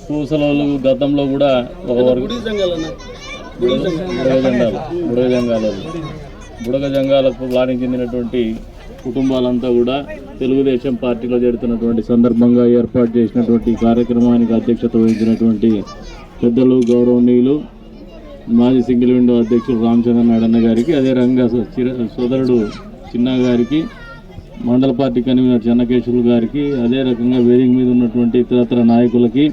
పూసలోళ్ళు గతంలో కూడా ఒక బుడగ జంగాలకు ప్లానింగ్ చెందినటువంటి కుటుంబాలంతా కూడా తెలుగుదేశం పార్టీలో జరుగుతున్నటువంటి సందర్భంగా ఏర్పాటు చేసినటువంటి కార్యక్రమానికి అధ్యక్షత వహించినటువంటి పెద్దలు గౌరవనీయులు మాజీ సింగిల్ విండో అధ్యక్షులు రామచంద్ర నాయుడు గారికి, అదే రంగా సోదరుడు చిన్న గారికి, మండల పార్టీ కన్వీనర్ చెన్నకేశ్వరులు గారికి, అదే రకంగా వేదిక మీద ఉన్నటువంటి ఇతరత్ర నాయకులకి,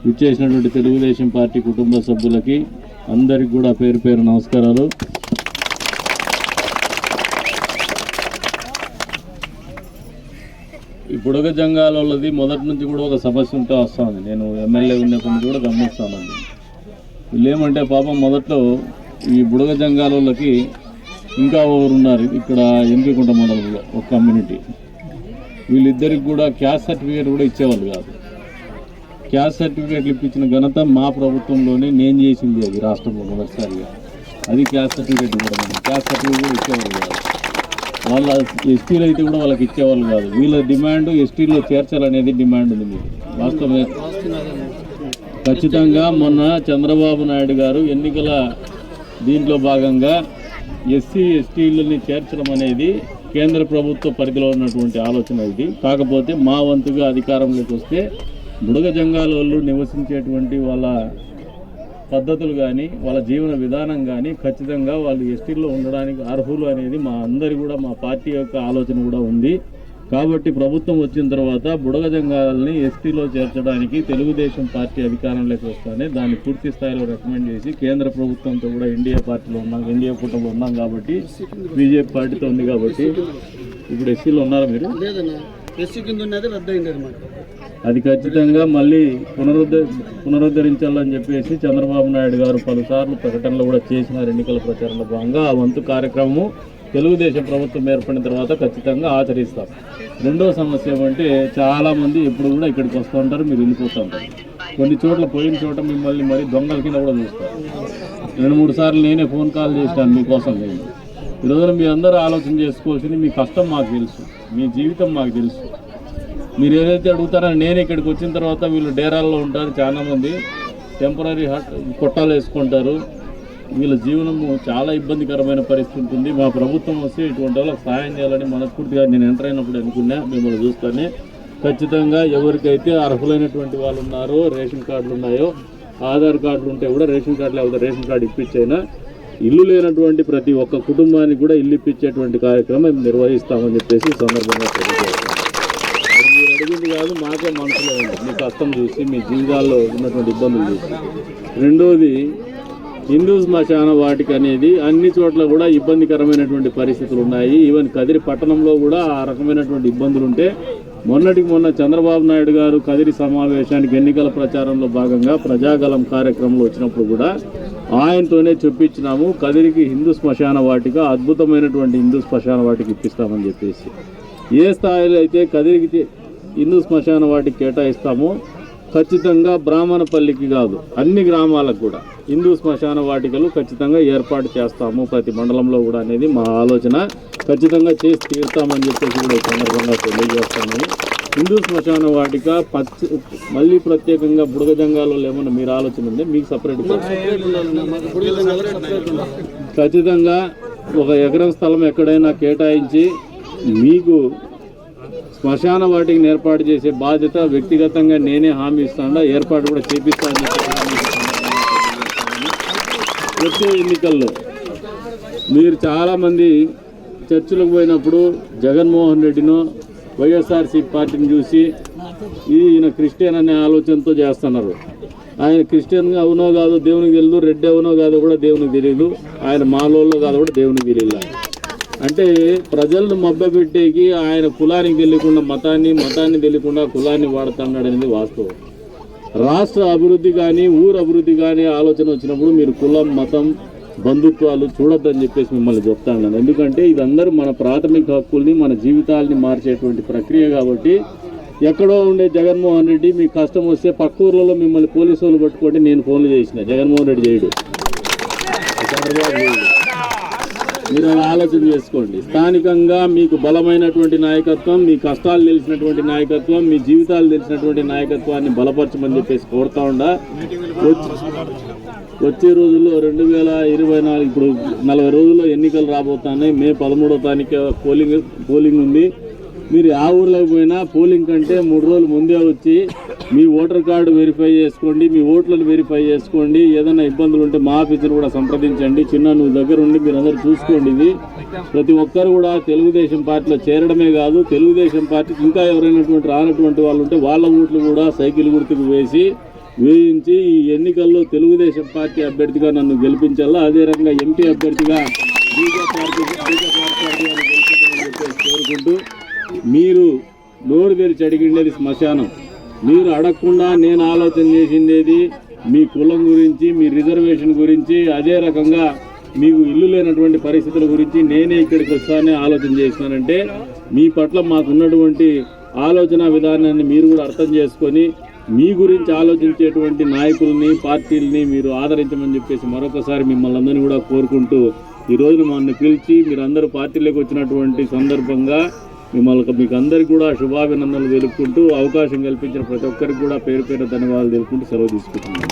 విచ్చేసినటువంటి తెలుగుదేశం పార్టీ కుటుంబ సభ్యులకి అందరికి కూడా పేరు పేరు నమస్కారాలు. ఈ బుడగ జంగాలది మొదటి నుంచి కూడా ఒక సమస్య ఉంటే వస్తుంది. నేను ఎమ్మెల్యే ఉన్నప్పటి నుంచి కూడా గమనిస్తానండి. వీళ్ళు ఏమంటే పాపం మొదట్లో ఈ బుడగ జంగాలకి ఇంకా ఒకరు ఉన్నారు ఇక్కడ ఎంపీకుంట మండలంలో ఒక కమ్యూనిటీ. వీళ్ళిద్దరికి కూడా క్యాస్ట్ సర్టిఫికేట్ కూడా ఇచ్చేవాళ్ళు కాదు. క్యాస్ట్ సర్టిఫికేట్లు ఇప్పించిన ఘనత మా ప్రభుత్వంలోనే నేను చేసింది. అది రాష్ట్రంలో మొదటిసారిగా అది క్యాస్ట్ సర్టిఫికేట్ కూడా క్యాస్ట్ సర్టిఫికేట్ కూడా ఇచ్చేవాళ్ళు కాదు. వాళ్ళ ఎస్టీలు అయితే కూడా వాళ్ళకి ఇచ్చేవాళ్ళు కాదు. వీళ్ళ డిమాండ్ ఎస్టీలో చేర్చాలనేది డిమాండ్ ఉంది. వాస్తవమే. ఖచ్చితంగా మొన్న చంద్రబాబు నాయుడు గారు ఎన్నికల దీంట్లో భాగంగా ఎస్సీ ఎస్టీలని చేర్చడం అనేది కేంద్ర ప్రభుత్వ పరిధిలో ఉన్నటువంటి ఆలోచన ఇది. కాకపోతే మా వంతుగా అధికారంలోకి వస్తే బుడగ జంగాలోళ్ళు నివసించేటువంటి వాళ్ళ పద్ధతులు కానీ వాళ్ళ జీవన విధానం కానీ ఖచ్చితంగా వాళ్ళు ఎస్టీల్లో ఉండడానికి అర్హులు అనేది మా అందరి కూడా మా పార్టీ యొక్క ఆలోచన కూడా ఉంది. కాబట్టి ప్రభుత్వం వచ్చిన తర్వాత బుడగ జంగాలని ఎస్టీలో చేర్చడానికి తెలుగుదేశం పార్టీ అధికారంలోకి వస్తానే దాన్ని పూర్తి స్థాయిలో రికమెండ్ చేసి కేంద్ర ప్రభుత్వంతో కూడా ఎన్డీఏ పార్టీలో ఉన్నాం, ఎన్డీఏ కూటమిలో ఉన్నాం కాబట్టి, బీజేపీ పార్టీతో ఉంది కాబట్టి. ఇప్పుడు ఎస్సీలో ఉన్నారా మీరు? అది ఖచ్చితంగా మళ్ళీ పునరుద్ధరించాలని చెప్పేసి చంద్రబాబు నాయుడు గారు పలుసార్లు ప్రకటనలు కూడా చేసినారు. ఎన్నికల ప్రచారంలో భాగంగా ఆ వంతు కార్యక్రమం తెలుగుదేశం ప్రభుత్వం ఏర్పడిన తర్వాత ఖచ్చితంగా ఆచరిస్తాం. రెండో సమస్య ఏమంటే చాలామంది ఎప్పుడు కూడా ఇక్కడికి వస్తూ ఉంటారు, మీరు వెళ్ళిపోతూ ఉంటారు. కొన్ని చోట్ల పోయిన చోట మిమ్మల్ని మరి దొంగల కింద కూడా చూస్తారు. 2-3 సార్లు నేనే ఫోన్ కాల్ చేశాను మీకోసం. నేను ఈరోజు మీ అందరూ ఆలోచన చేసుకోవాల్సింది, మీ కష్టం మాకు తెలుసు, మీ జీవితం మాకు తెలుసు. మీరు ఏదైతే అడుగుతారో నేను ఇక్కడికి వచ్చిన తర్వాత వీళ్ళు డేరాల్లో ఉంటారు, చాలామంది టెంపరీ కొట్టాలు వేసుకుంటారు. వీళ్ళ జీవనము చాలా ఇబ్బందికరమైన పరిస్థితి ఉంటుంది. మా ప్రభుత్వం వస్తే ఇటువంటి వాళ్ళకి సహాయం చేయాలని మనస్ఫూర్తిగా నేను ఎంటర్ అయినప్పుడు అనుకున్నా. మిమ్మల్ని చూస్తానే ఖచ్చితంగా ఎవరికైతే అర్హులైనటువంటి వాళ్ళు ఉన్నారో, రేషన్ కార్డులు ఉన్నాయో, ఆధార్ కార్డులు ఉంటే కూడా రేషన్ కార్డు లేకపోతే రేషన్ కార్డు ఇప్పించైనా ఇల్లు లేనటువంటి ప్రతి ఒక్క కుటుంబానికి కూడా ఇల్లు ఇప్పించేటువంటి కార్యక్రమం నిర్వహిస్తామని చెప్పేసి సందర్భంగా తెలియజేస్తాం. మీరు అడిగింది కాదు, మాకే మనసులో ఉంది మీ కష్టం చూసి, మీ జీవితాల్లో ఉన్నటువంటి ఇబ్బందులు చూసి. రెండోది, హిందూ శ్మశాన వాటిక అనేది అన్ని చోట్ల కూడా ఇబ్బందికరమైనటువంటి పరిస్థితులు ఉన్నాయి. ఈవెన్ కదిరి పట్టణంలో కూడా ఆ రకమైనటువంటి ఇబ్బందులు ఉంటే మొన్నటికి మొన్న చంద్రబాబు నాయుడు గారు కదిరి సమావేశానికి ఎన్నికల ప్రచారంలో భాగంగా ప్రజాగలం కార్యక్రమంలో వచ్చినప్పుడు కూడా ఆయనతోనే చెప్పించినాము, కదిరికి హిందూ శ్మశాన వాటిక, అద్భుతమైనటువంటి హిందూ శ్మశాన వాటిక ఇప్పిస్తామని చెప్పేసి. ఏ స్థాయిలో అయితే కదిరికి హిందూ శ్మశాన వాటికి కేటాయిస్తామో ఖచ్చితంగా బ్రాహ్మణపల్లికి కాదు అన్ని గ్రామాలకు కూడా హిందూ శ్మశాన వాటికలు ఖచ్చితంగా ఏర్పాటు చేస్తాము ప్రతి మండలంలో కూడా అనేది మా ఆలోచన. ఖచ్చితంగా చేసి తీరుతామని చెప్పేసి కూడా ఈ సందర్భంగా తెలియజేస్తామని. హిందూ శ్మశాన వాటిక మళ్ళీ ప్రత్యేకంగా బుడగ జంగాలలో ఏమన్నా మీరు ఆలోచన ఉంది? మీకు సపరేట్ ఖచ్చితంగా 1 ఎకరం స్థలం ఎక్కడైనా కేటాయించి మీకు శ్మశాన వాటికి ఏర్పాటు చేసే బాధ్యత వ్యక్తిగతంగా నేనే హామీ ఇస్తాను, ఏర్పాటు కూడా చేపిస్తాను. వచ్చే ఎన్నికల్లో మీరు చాలామంది చర్చలకు పోయినప్పుడు జగన్మోహన్ రెడ్డినో వైఎస్ఆర్సీ పార్టీని చూసి ఈయన క్రిస్టియన్ అనే ఆలోచనతో చేస్తున్నారు. ఆయన క్రిస్టియన్గా అవునో కాదో దేవునికి తెలియదు, రెడ్డి అవునో కాదో కూడా దేవునికి తెలియదు, ఆయన మాలోళ్ళో కాదో కూడా దేవునికి తెలియదు. అంటే ప్రజలను మభ్యపెట్టేకి ఆయన కులానికి తెలియకుండా మతాన్ని తెలియకుండా కులాన్ని వాడుతున్నాడు అనేది వాస్తవం. రాష్ట్ర అభివృద్ధి కానీ ఊరు అభివృద్ధి కానీ ఆలోచన వచ్చినప్పుడు మీరు కులం, మతం, బంధుత్వాలు చూడొద్దని చెప్పేసి మిమ్మల్ని చెప్తాను. ఎందుకంటే ఇదందరూ మన ప్రాథమిక హక్కుల్ని, మన జీవితాలని మార్చేటువంటి ప్రక్రియ. కాబట్టి ఎక్కడో ఉండే జగన్మోహన్ రెడ్డి మీకు కష్టం వస్తే పక్క ఊర్లలో మిమ్మల్ని పోలీసు వాళ్ళు పట్టుకుంటే నేను ఫోన్లు చేసిన, జగన్మోహన్ రెడ్డి చేయడు, చంద్రబాబు చేయడు. మీరు అలా ఆలోచన చేసుకోండి. స్థానికంగా మీకు బలమైనటువంటి నాయకత్వం, మీ కష్టాలు తెలిసినటువంటి నాయకత్వం, మీ జీవితాలు తెలిసినటువంటి నాయకత్వాన్ని బలపరచమని చెప్పేసి కోరుతా ఉండా. వచ్చే రోజుల్లో 2024 ఇప్పుడు 40 రోజుల్లో ఎన్నికలు రాబోతున్నాయి. మే 13వ తారీఖు పోలింగ్ ఉంది. మీరు ఆ ఊర్లోకి పోయినా పోలింగ్ కంటే 3 రోజులు ముందే వచ్చి మీ ఓటర్ కార్డు వెరిఫై చేసుకోండి, మీ ఓట్లను వెరిఫై చేసుకోండి. ఏదైనా ఇబ్బందులు ఉంటే మా ఆఫీసును కూడా సంప్రదించండి. చిన్న నువ్వు దగ్గర ఉండి మీరు అందరూ చూసుకోండి. ఇది ప్రతి ఒక్కరు కూడా తెలుగుదేశం పార్టీలో చేరడమే కాదు, తెలుగుదేశం పార్టీకి ఇంకా ఎవరైనటువంటి రానటువంటి వాళ్ళు ఉంటే వాళ్ళ ఓట్లు కూడా సైకిల్ గుర్తుకు వేయించి ఈ ఎన్నికల్లో తెలుగుదేశం పార్టీ అభ్యర్థిగా నన్ను గెలిపించాలా, అదే రకంగా ఎంపీ అభ్యర్థిగా బీజేపీ కోరుకుంటూ, మీరు నోరు తెరిచి అడిగిండేది శ్మశానం. మీరు అడగకుండా నేను ఆలోచన చేసిండేది మీ కులం గురించి, మీ రిజర్వేషన్ గురించి, అదే రకంగా మీకు ఇల్లు లేనటువంటి పరిస్థితుల గురించి నేనే ఇక్కడికి వస్తానే ఆలోచన చేసినానంటే మీ పట్ల మాకున్నటువంటి ఆలోచన విధానాన్ని మీరు కూడా అర్థం చేసుకొని మీ గురించి ఆలోచించేటువంటి నాయకుల్ని, పార్టీలని మీరు ఆదరించమని చెప్పేసి మరొకసారి మిమ్మల్ని అందరినీ కూడా కోరుకుంటూ, ఈరోజు మమ్మల్ని పిలిచి మీరందరూ పార్టీలోకి వచ్చినటువంటి సందర్భంగా మీకు అందరికీ కూడా శుభాభినందనలు తెలుపుకుంటూ, అవకాశం కల్పించిన ప్రతి ఒక్కరికి కూడా పేరు ధన్యవాదాలు తెలుపుకుంటూ సెలవు తీసుకుంటున్నాను.